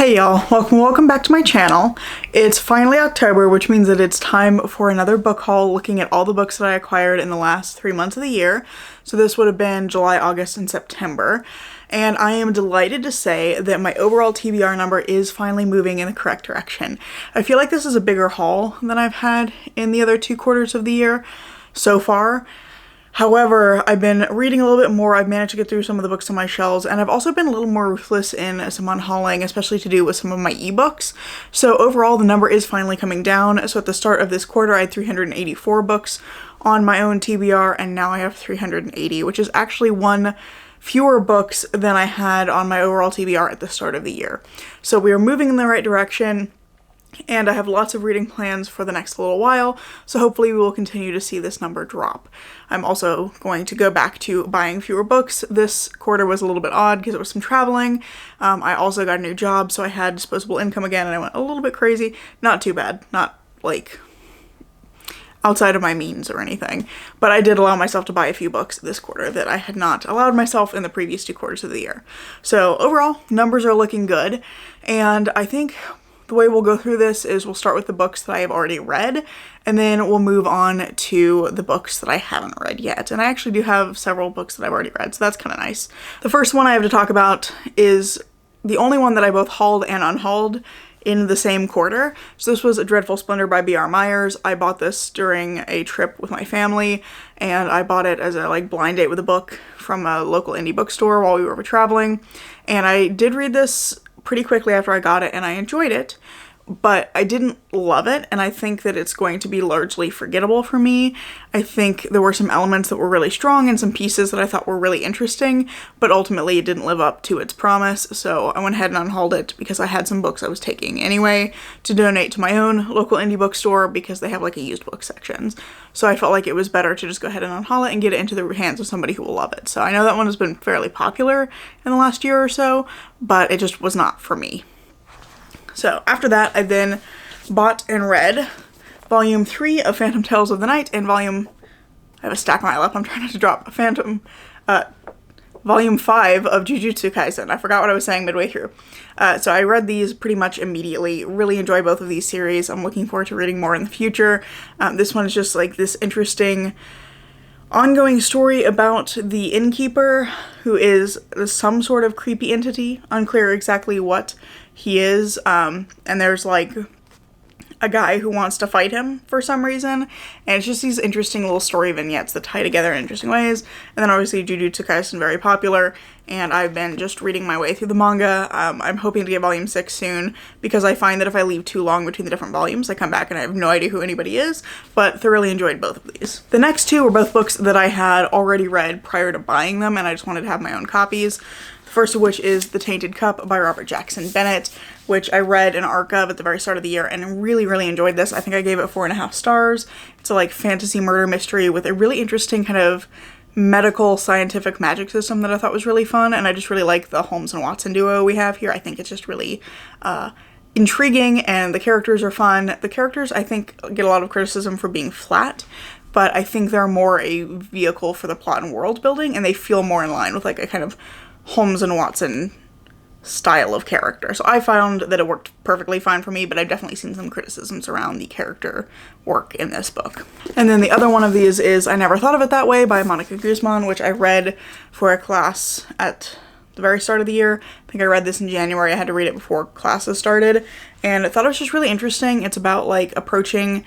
Hey y'all, welcome back to my channel. It's finally October, which means that it's time for another book haul looking at all the books that I acquired in the last 3 months of the year. So this would have been July, August, and September. And I am delighted to say that my overall TBR number is finally moving in the correct direction. I feel like this is a bigger haul than I've had in the other 2 quarters of the year so far. However, I've been reading a little bit more. I've managed to get through some of the books on my shelves, and I've also been a little more ruthless in some unhauling, especially to do with some of my ebooks. So overall, the number is finally coming down. So at the start of this quarter, I had 384 books on my own TBR, and now I have 380, which is actually one fewer books than I had on my overall TBR at the start of the year. So we are moving in the right direction. And I have lots of reading plans for the next little while, so hopefully we will continue to see this number drop. I'm also going to go back to buying fewer books. This quarter was a little bit odd because it was some traveling. I also got a new job, so I had disposable income again, and I went a little bit crazy. Not too bad, not like outside of my means or anything, but I did allow myself to buy a few books this quarter that I had not allowed myself in the previous 2 quarters of the year. So overall, numbers are looking good, and I think the way we'll go through this is we'll start with the books that I have already read, and then we'll move on to the books that I haven't read yet. And I actually do have several books that I've already read, so that's kind of nice. The first one I have to talk about is the only one that I both hauled and unhauled in the same quarter. So this was A Dreadful Splendor by B.R. Myers. I bought this during a trip with my family, and I bought it as a blind date with a book from a local indie bookstore while we were traveling. And I did read this pretty quickly after I got it, and I enjoyed it, but I didn't love it, and I think that it's going to be largely forgettable for me. I think there were some elements that were really strong and some pieces that I thought were really interesting, but ultimately it didn't live up to its promise, so I went ahead and unhauled it because I had some books I was taking anyway to donate to my own local indie bookstore because they have a used book sections. So I felt like it was better to just go ahead and unhaul it and get it into the hands of somebody who will love it. So I know that one has been fairly popular in the last year or so, but it just was not for me. So after that, I then bought and read Volume 3 of Phantom Tales of the Night and I have a stack on my lap, I'm trying not to drop, Volume 5 of Jujutsu Kaisen. I forgot what I was saying midway through. So I read these pretty much immediately. Really enjoy both of these series. I'm looking forward to reading more in the future. This one is just this interesting ongoing story about the innkeeper, who is some sort of creepy entity. Unclear exactly what he is. And there's a guy who wants to fight him for some reason, and it's just these interesting little story vignettes that tie together in interesting ways. And then obviously Jujutsu Kaisen, very popular, and I've been just reading my way through the manga. I'm hoping to get Volume 6 soon, because I find that if I leave too long between the different volumes, I come back and I have no idea who anybody is, but thoroughly enjoyed both of these. The next 2 were both books that I had already read prior to buying them, and I just wanted to have my own copies. The first of which is The Tainted Cup by Robert Jackson Bennett, which I read an arc of at the very start of the year and really, really enjoyed this. I think I gave it 4.5 stars. It's a fantasy murder mystery with a really interesting kind of medical scientific magic system that I thought was really fun, and I just really like the Holmes and Watson duo we have here. I think it's just really intriguing, and the characters are fun. The characters, I think, get a lot of criticism for being flat, but I think they're more a vehicle for the plot and world building, and they feel more in line with a kind of Holmes and Watson style of character. So I found that it worked perfectly fine for me, but I've definitely seen some criticisms around the character work in this book. And then the other one of these is I Never Thought of It That Way by Monica Guzman, which I read for a class at the very start of the year. I think I read this in January. I had to read it before classes started, and I thought it was just really interesting. It's about approaching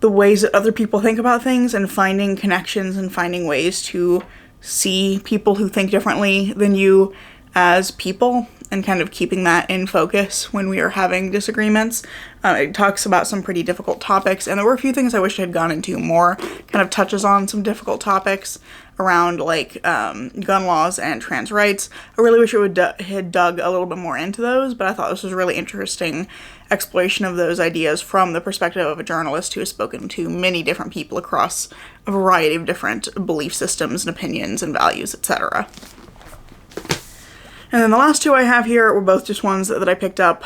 the ways that other people think about things and finding connections and finding ways to see people who think differently than you as people, and kind of keeping that in focus when we are having disagreements. It talks about some pretty difficult topics, and there were a few things I wish I had gone into more. Kind of touches on some difficult topics around gun laws and trans rights. I really wish it had dug a little bit more into those, but I thought this was a really interesting exploration of those ideas from the perspective of a journalist who has spoken to many different people across a variety of different belief systems and opinions and values, etc. And then the last 2 I have here were both just ones that I picked up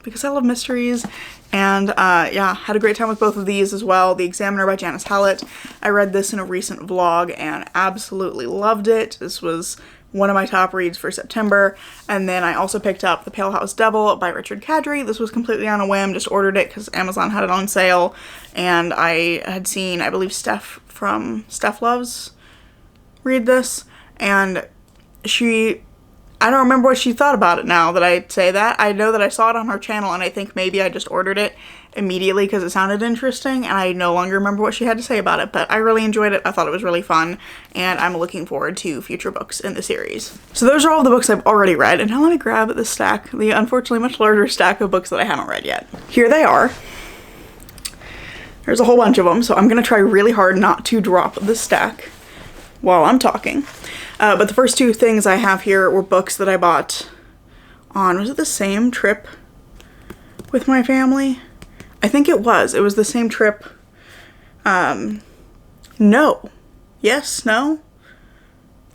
because I love mysteries, and had a great time with both of these as well. The Examiner by Janice Hallett. I read this in a recent vlog and absolutely loved it. This was one of my top reads for September. And then I also picked up The Pale House Devil by Richard Kadrey. This was completely on a whim, just ordered it because Amazon had it on sale, and I had seen, I believe, Steph from Steph Loves read this, and I don't remember what she thought about it now that I say that. I know that I saw it on her channel, and I think maybe I just ordered it immediately because it sounded interesting, and I no longer remember what she had to say about it, but I really enjoyed it. I thought it was really fun, and I'm looking forward to future books in the series. So those are all the books I've already read, and now let me grab the stack, the unfortunately much larger stack of books that I haven't read yet. Here they are. There's a whole bunch of them, so I'm gonna try really hard not to drop the stack while I'm talking. But the first two things I have here were books that I bought on, was it the same trip with my family? I think it was. It was the same trip. No. Yes? No?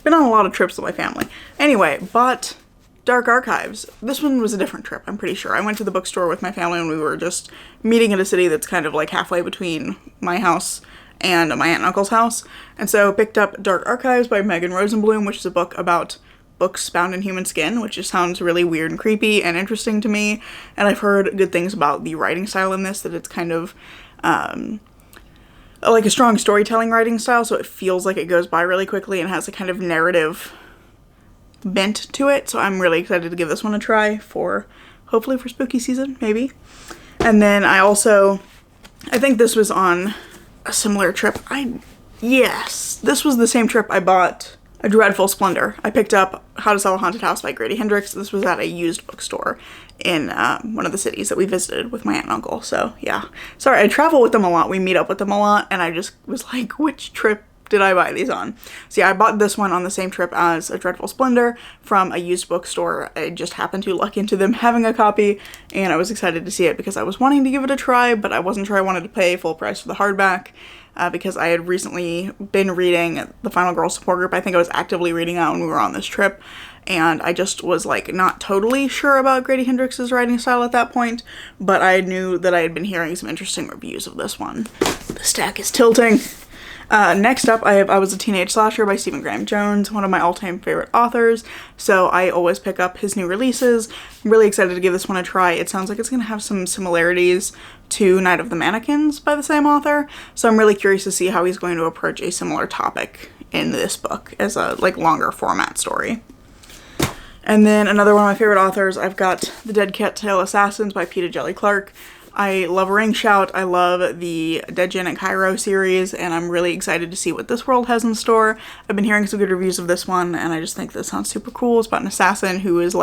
Been on a lot of trips with my family. Anyway, bought Dark Archives. This one was a different trip, I'm pretty sure. I went to the bookstore with my family and we were just meeting in a city that's kind of like halfway between my house and my aunt and uncle's house. And so picked up Dark Archives by Megan Rosenblum, which is a book about books bound in human skin, which just sounds really weird and creepy and interesting to me. And I've heard good things about the writing style in this, that it's kind of like a strong storytelling writing style, so it feels like it goes by really quickly and has a kind of narrative bent to it. So I'm really excited to give this one a try for, hopefully for spooky season, maybe. And then I think this was on a similar trip. Yes, this was the same trip I bought A Dreadful Splendor. I picked up How to Sell a Haunted House by Grady Hendrix. This was at a used bookstore in one of the cities that we visited with my aunt and uncle. So yeah, sorry, I travel with them a lot. We meet up with them a lot, and I just was like, which trip did I buy these on? So yeah, I bought this one on the same trip as A Dreadful Splendor from a used bookstore. I just happened to luck into them having a copy, and I was excited to see it because I was wanting to give it a try, but I wasn't sure I wanted to pay full price for the hardback because I had recently been reading The Final Girl Support Group. I think I was actively reading that when we were on this trip, and I just was like not totally sure about Grady Hendrix's writing style at that point, but I knew that I had been hearing some interesting reviews of this one. The stack is tilting. Next up, I Was a Teenage Slasher by Stephen Graham Jones, one of my all-time favorite authors, so I always pick up his new releases. I'm really excited to give this one a try. It sounds like it's going to have some similarities to Night of the Mannequins by the same author, so I'm really curious to see how he's going to approach a similar topic in this book as a longer format story. And then another one of my favorite authors, I've got The Dead Cattail Assassins by Peter Jelly Clark. I love Ring Shout, I love the Dead Janet Cairo series, and I'm really excited to see what this world has in store. I've been hearing some good reviews of this one, and I just think this sounds super cool. It's about an assassin who is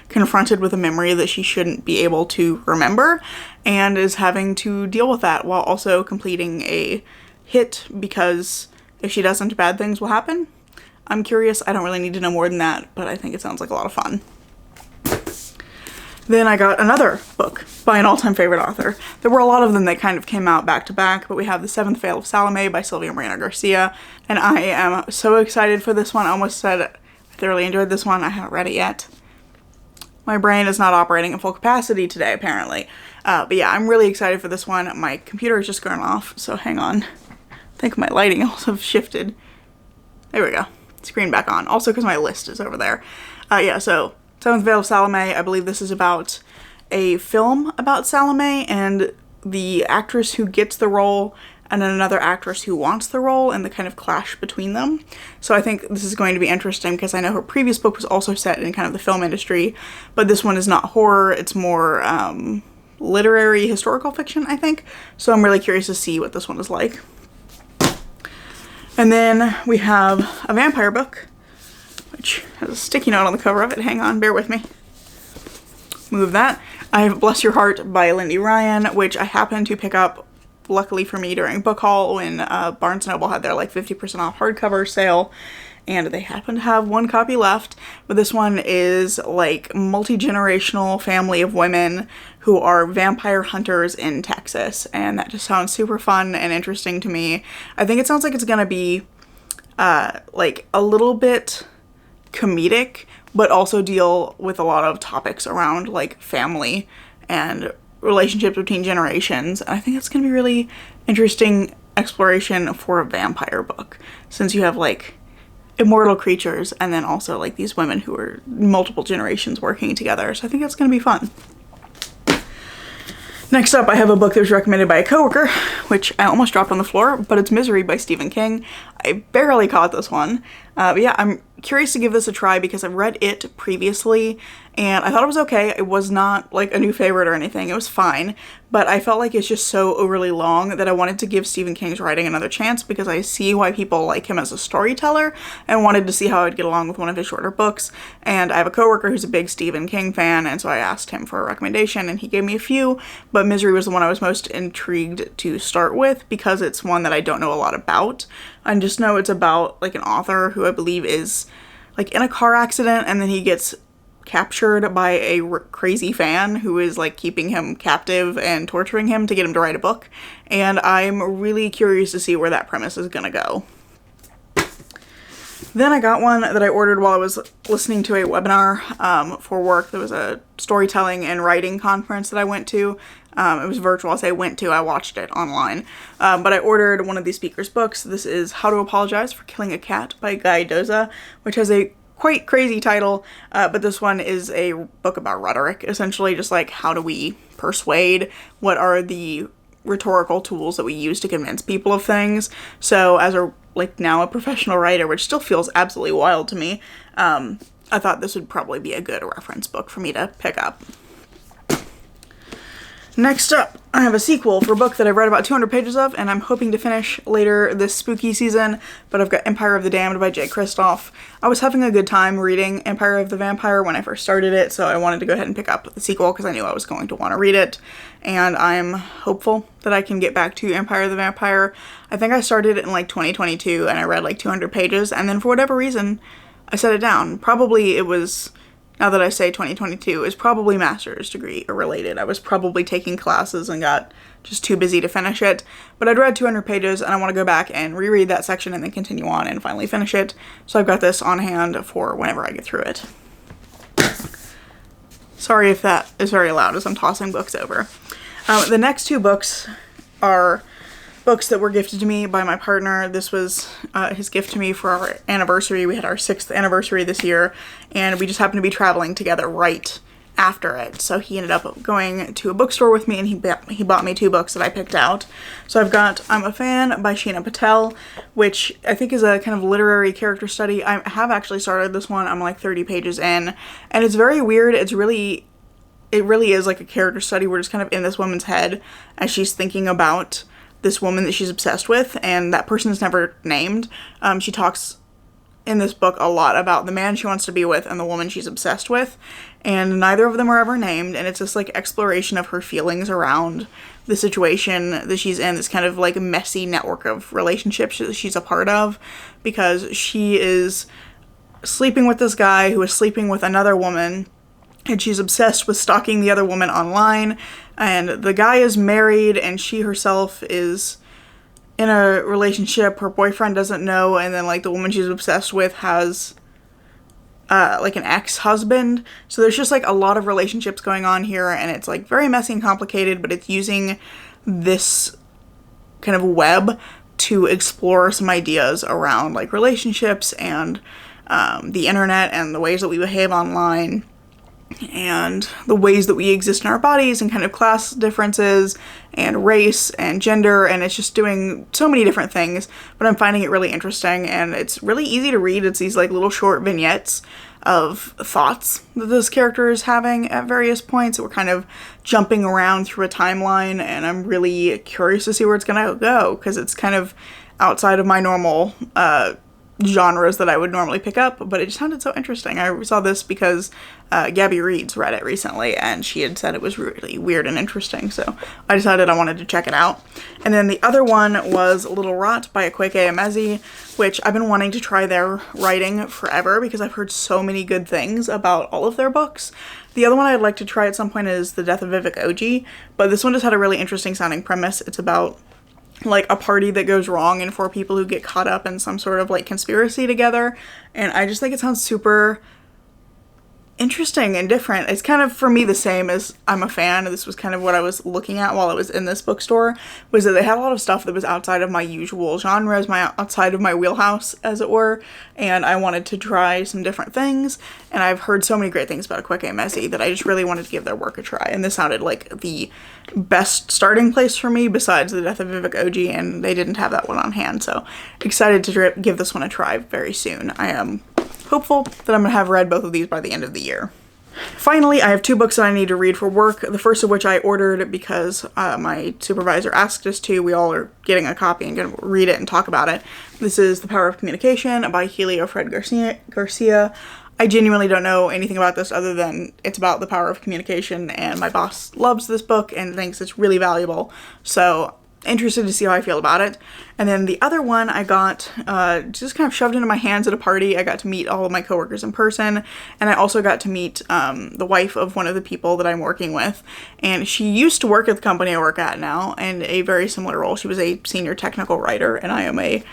confronted with a memory that she shouldn't be able to remember, and is having to deal with that while also completing a hit, because if she doesn't, bad things will happen. I'm curious. I don't really need to know more than that, but I think it sounds like a lot of fun. Then I got another book by an all-time favorite author. There were a lot of them that kind of came out back to back, but we have The Seventh Veil of Salome by Sylvia Moreno Garcia, and I am so excited for this one. I almost said I thoroughly enjoyed this one. I haven't read it yet. My brain is not operating at full capacity today, apparently. But yeah, I'm really excited for this one. My computer is just going off, so hang on. I think my lighting also shifted. There we go. Screen back on. Also because my list is over there. Yeah, so Seventh Veil of Salome, I believe this is about a film about Salome and the actress who gets the role and then another actress who wants the role and the kind of clash between them. So I think this is going to be interesting because I know her previous book was also set in kind of the film industry, but this one is not horror, it's more literary historical fiction, I think. So I'm really curious to see what this one is like. And then we have a vampire book, which has a sticky note on the cover of it. Hang on, bear with me. Move that. I have Bless Your Heart by Lindy Ryan, which I happened to pick up, luckily for me, during book haul when Barnes & Noble had their 50% off hardcover sale, and they happen to have one copy left. But this one is multi-generational family of women who are vampire hunters in Texas, and that just sounds super fun and interesting to me. I think it sounds like it's gonna be a little bit comedic, but also deal with a lot of topics around family and relationships between generations. And I think it's gonna be really interesting exploration for a vampire book, since you have immortal creatures, and then also like these women who are multiple generations working together. So I think that's gonna be fun. Next up, I have a book that was recommended by a coworker, which I almost dropped on the floor, but it's Misery by Stephen King. I barely caught this one. But yeah, I'm curious to give this a try because I've read it previously and I thought it was okay. It was not like a new favorite or anything. It was fine, but I felt like it's just so overly long that I wanted to give Stephen King's writing another chance because I see why people like him as a storyteller and wanted to see how I'd get along with one of his shorter books. And I have a coworker who's a big Stephen King fan, and so I asked him for a recommendation and he gave me a few, but Misery was the one I was most intrigued to start with because it's one that I don't know a lot about. I just know it's about like an author who I believe is like in a car accident and then he gets captured by a crazy fan who is like keeping him captive and torturing him to get him to write a book. And I'm really curious to see where that premise is gonna go. Then I got one that I ordered while I was listening to a webinar for work. There was a storytelling and writing conference that I went to. It was virtual. I say went to, I watched it online. But I ordered one of these speakers' books. This is How to Apologize for Killing a Cat by Guy Doza, which has a quite crazy title, but this one is a book about rhetoric, essentially just like how do we persuade, what are the rhetorical tools that we use to convince people of things. So as a now a professional writer, which still feels absolutely wild to me, I thought this would probably be a good reference book for me to pick up. Next up, I have a sequel for a book that I've read about 200 pages of, and I'm hoping to finish later this spooky season, but I've got Empire of the Damned by Jay Kristoff. I was having a good time reading Empire of the Vampire when I first started it, so I wanted to go ahead and pick up the sequel because I knew I was going to want to read it, and I'm hopeful that I can get back to Empire of the Vampire. I think I started it in like 2022, and I read like 200 pages, and then for whatever reason, I set it down. Probably it was... Now that I say 2022, is probably master's degree related. I was probably taking classes and got just too busy to finish it. But I'd read 200 pages and I want to go back and reread that section and then continue on and finally finish it. So I've got this on hand for whenever I get through it. Sorry if that is very loud as I'm tossing books over. The next two books are books that were gifted to me by my partner. This was his gift to me for our anniversary. We had our 6th anniversary this year, and we just happened to be traveling together right after it. So he ended up going to a bookstore with me, and he bought me 2 books that I picked out. So I've got I'm a Fan by Sheena Patel, which I think is a kind of literary character study. I have actually started this one. I'm like 30 pages in, and it's very weird. It really is like a character study. We're just kind of in this woman's head as she's thinking about this woman that she's obsessed with, and that person is never named. She talks in this book a lot about the man she wants to be with and the woman she's obsessed with, and neither of them are ever named, and it's this like exploration of her feelings around the situation that she's in, this kind of like messy network of relationships that she's a part of, because she is sleeping with this guy who is sleeping with another woman, and she's obsessed with stalking the other woman online, and the guy is married and she herself is in a relationship her boyfriend doesn't know, and then like the woman she's obsessed with has like an ex-husband. So there's just like a lot of relationships going on here, and it's like very messy and complicated, but it's using this kind of web to explore some ideas around like relationships and the internet and the ways that we behave online and the ways that we exist in our bodies and kind of class differences and race and gender, and it's just doing so many different things, but I'm finding it really interesting, and it's really easy to read. It's these like little short vignettes of thoughts that this character is having at various points. We're kind of jumping around through a timeline, and I'm really curious to see where it's gonna go, because it's kind of outside of my normal genres that I would normally pick up, but it just sounded so interesting. I saw this because Gabby Reeds read it recently, and she had said it was really weird and interesting, so I decided I wanted to check it out. And then the other one was Little Rot by Akwaeke Emezi, which I've been wanting to try their writing forever because I've heard so many good things about all of their books. The other one I'd like to try at some point is The Death of Vivek Oji, but this one just had a really interesting sounding premise. It's about like a party that goes wrong and 4 people who get caught up in some sort of like conspiracy together, and I just think it sounds super interesting and different. It's kind of, for me, the same as I'm a fan. This was kind of what I was looking at while I was in this bookstore, was that they had a lot of stuff that was outside of my usual genres, outside of my wheelhouse, as it were, and I wanted to try some different things, and I've heard so many great things about Quick and Messy that I just really wanted to give their work a try, and this sounded like the best starting place for me besides The Death of Vivek Oji, and they didn't have that one on hand, so excited to give this one a try very soon. I am hopeful that I'm gonna have read both of these by the end of the year. Finally, I have 2 books that I need to read for work, the first of which I ordered because my supervisor asked us to. We all are getting a copy and gonna read it and talk about it. This is The Power of Communication by Helio Fred Garcia. I genuinely don't know anything about this other than it's about the power of communication, and my boss loves this book and thinks it's really valuable, so interested to see how I feel about it. And then the other one I got just kind of shoved into my hands at a party. I got to meet all of my coworkers in person, and I also got to meet the wife of one of the people that I'm working with, and she used to work at the company I work at now in a very similar role. She was a senior technical writer, and I am a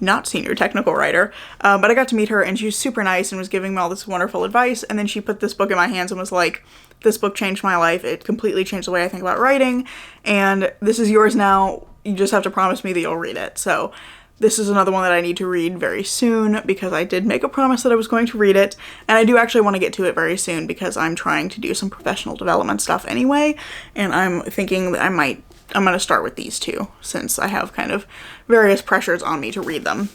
not senior technical writer, but I got to meet her, and she was super nice and was giving me all this wonderful advice, and then she put this book in my hands and was like, this book changed my life. It completely changed the way I think about writing, and this is yours now. You just have to promise me that you'll read it. So this is another one that I need to read very soon because I did make a promise that I was going to read it, and I do actually want to get to it very soon because I'm trying to do some professional development stuff anyway, and I'm thinking that I'm going to start with these 2 since I have kind of various pressures on me to read them.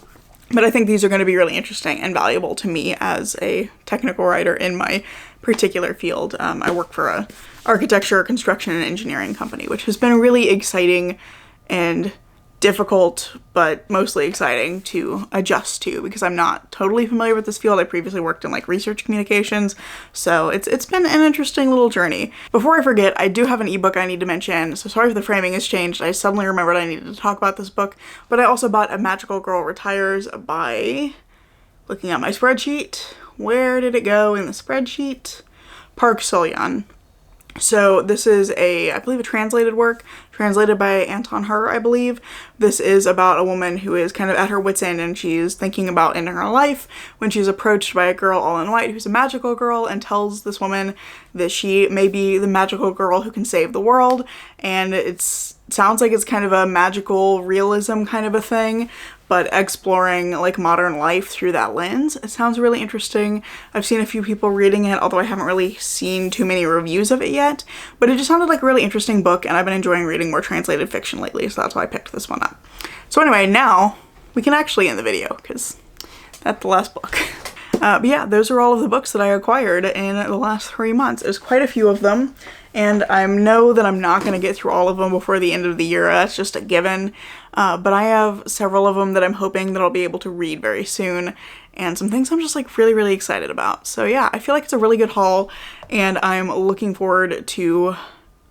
But I think these are going to be really interesting and valuable to me as a technical writer in my particular field. I work for a architecture, construction, and engineering company, which has been really exciting and difficult, but mostly exciting to adjust to because I'm not totally familiar with this field. I previously worked in like research communications, so it's been an interesting little journey. Before I forget, I do have an ebook I need to mention, so sorry if the framing has changed. I suddenly remembered I needed to talk about this book, but I also bought A Magical Girl Retires by, looking at my spreadsheet, where did it go in the spreadsheet? Park Solyan. So this is I believe a translated work, translated by Anton Her, I believe. This is about a woman who is kind of at her wit's end, and she's thinking about ending her life when she's approached by a girl all in white who's a magical girl and tells this woman that she may be the magical girl who can save the world. And it sounds like it's kind of a magical realism kind of a thing, but exploring like modern life through that lens. It sounds really interesting. I've seen a few people reading it, although I haven't really seen too many reviews of it yet, but it just sounded like a really interesting book, and I've been enjoying reading more translated fiction lately, so that's why I picked this one up. So anyway, now we can actually end the video because that's the last book. But yeah, those are all of the books that I acquired in the last 3 months. There's quite a few of them, and I know that I'm not going to get through all of them before the end of the year. That's just a given. But I have several of them that I'm hoping that I'll be able to read very soon, and some things I'm just like really, really excited about. So yeah, I feel like it's a really good haul, and I'm looking forward to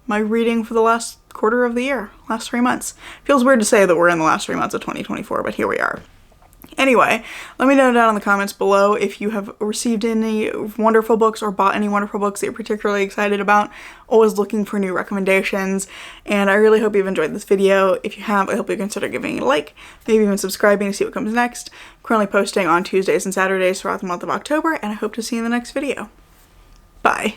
my reading for the last quarter of the year, last 3 months. Feels weird to say that we're in the last 3 months of 2024, but here we are. Anyway, let me know down in the comments below if you have received any wonderful books or bought any wonderful books that you're particularly excited about. Always looking for new recommendations, and I really hope you've enjoyed this video. If you have, I hope you consider giving it a like, maybe even subscribing to see what comes next. I'm currently posting on Tuesdays and Saturdays throughout the month of October, and I hope to see you in the next video. Bye.